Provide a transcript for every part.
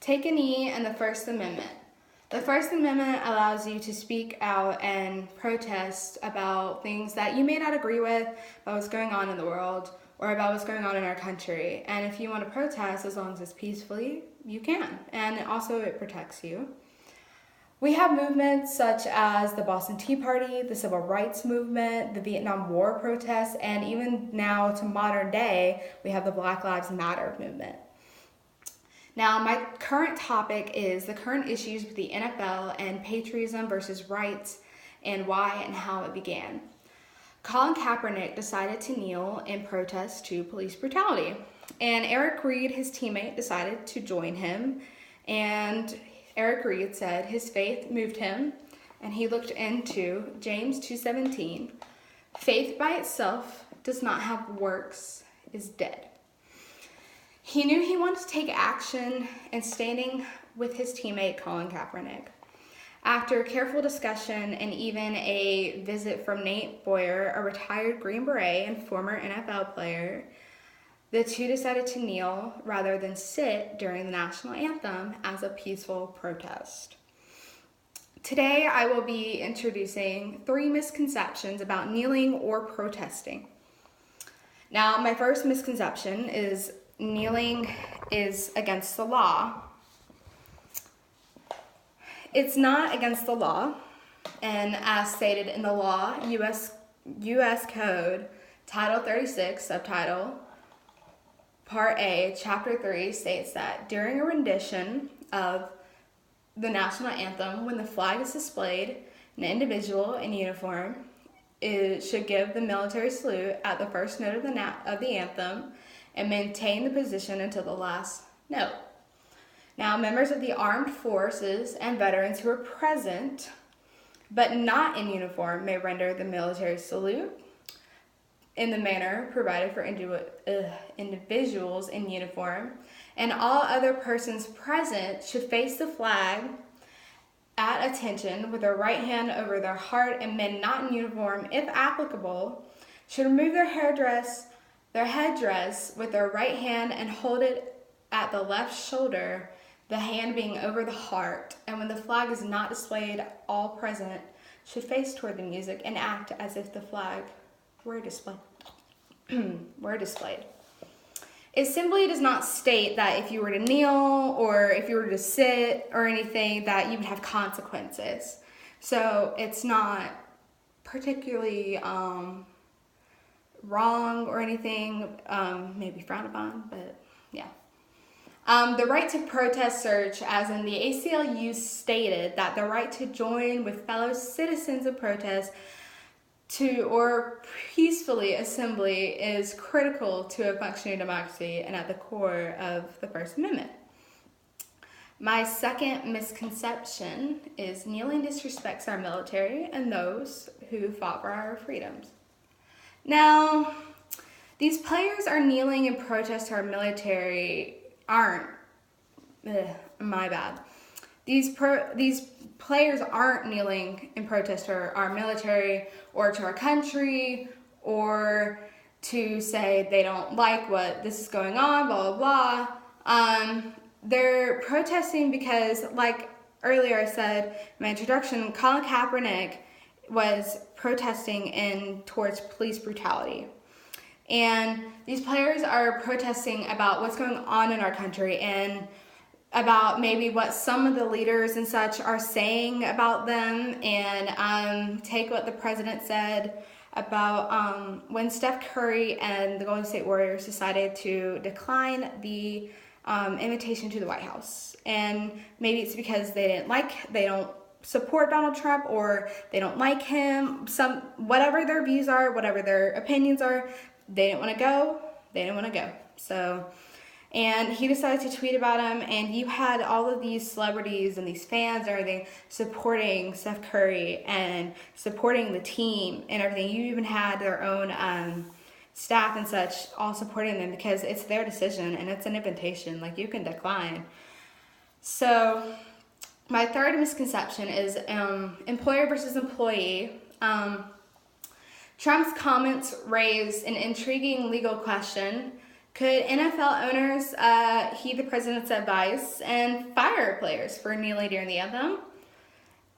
Take a knee and the First Amendment. The First Amendment allows you to speak out and protest about things that you may not agree with, about what's going on in the world, or about what's going on in our country. And if you want to protest, as long as it's peacefully, you can. And also it protects you. We have movements such as the Boston Tea Party, the Civil Rights Movement, the Vietnam War protests, and even now to modern day, we have the Black Lives Matter movement. Now, my current topic is the current issues with the NFL and patriotism versus rights and why and how it began. Colin Kaepernick decided to kneel in protest to police brutality, and Eric Reid, his teammate, decided to join him, and Eric Reid said his faith moved him, and he looked into James 2:17. Faith by itself does not have works, is dead. He knew he wanted to take action and standing with his teammate Colin Kaepernick. After careful discussion and even a visit from Nate Boyer, a retired Green Beret and former NFL player, the two decided to kneel rather than sit during the national anthem as a peaceful protest. Today, I will be introducing 3 misconceptions about kneeling or protesting. Now, my first misconception is kneeling is against the law. It's not against the law, and as stated in the law, U.S. Code, Title 36, Subtitle, Part A, Chapter 3 states that during a rendition of the national anthem, when the flag is displayed, an individual in uniform should give the military salute at the first note of the anthem and maintain the position until the last note. Now, members of the armed forces and veterans who are present but not in uniform may render the military salute in the manner provided for individuals in uniform, and all other persons present should face the flag at attention with their right hand over their heart, and men not in uniform, if applicable, should remove their headdress with their right hand and hold it at the left shoulder, the hand being over the heart. And when the flag is not displayed, all present should face toward the music and act as if the flag were displayed. It simply does not state that if you were to kneel or if you were to sit or anything that you would have consequences. So it's not particularly wrong or anything, maybe frowned upon, but yeah. The right to protest surge, as in the ACLU stated that the right to join with fellow citizens in protest or peacefully assembly is critical to a functioning democracy and at the core of the First Amendment. My second misconception is kneeling disrespects our military and those who fought for our freedoms. Now, these players are kneeling in protest to our military These players aren't kneeling in protest to our military or to our country or to say they don't like what this is going on, blah, blah, blah. They're protesting because, like earlier I said in my introduction, Colin Kaepernick was protesting towards police brutality. And these players are protesting about what's going on in our country and about maybe what some of the leaders and such are saying about them, and take what the president said about when Steph Curry and the Golden State Warriors decided to decline the invitation to the White House. And maybe it's because they don't support Donald Trump, or they don't like him, whatever their views are, whatever their opinions are, they didn't want to go. So, and he decided to tweet about him, and you had all of these celebrities and these fans and everything supporting Steph Curry and supporting the team and everything. You even had their own staff and such all supporting them because it's their decision and it's an invitation. Like, you can decline. So, my third misconception is employer versus employee. Trump's comments raised an intriguing legal question. Could NFL owners heed the president's advice and fire players for kneeling during the anthem?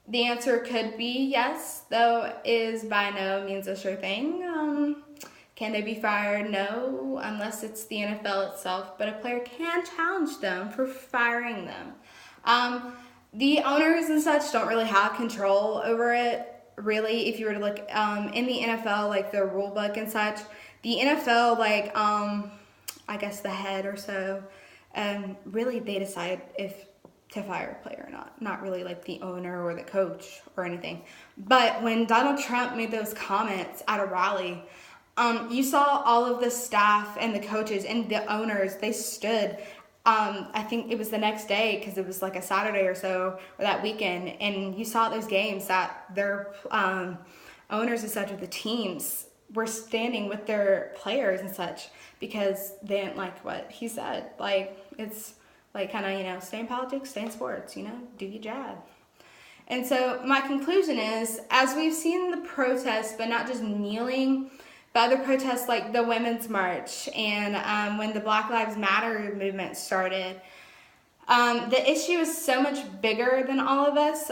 The answer could be yes, though is by no means a sure thing. Can they be fired? No, unless it's the NFL itself, but a player can challenge them for firing them. The owners and such don't really have control over it. Really, if you were to look in the NFL, like the rule book and such, the NFL, like I guess the head or so, really they decide if to fire a player or not really like the owner or the coach or anything. But when Donald Trump made those comments at a rally, you saw all of the staff and the coaches and the owners, they stood. I think it was the next day because it was like a Saturday or so, or that weekend, and you saw at those games that their owners and such of the teams were standing with their players and such because they didn't like what he said. Like, it's like kind of, stay in politics, stay in sports, do your job. And so my conclusion is, as we've seen the protests, but not just kneeling, but other protests like the Women's March and when the Black Lives Matter movement started, the issue is so much bigger than all of us.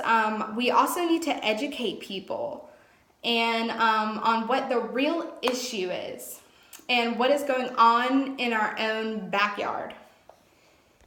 We also need to educate people and on what the real issue is and what is going on in our own backyard.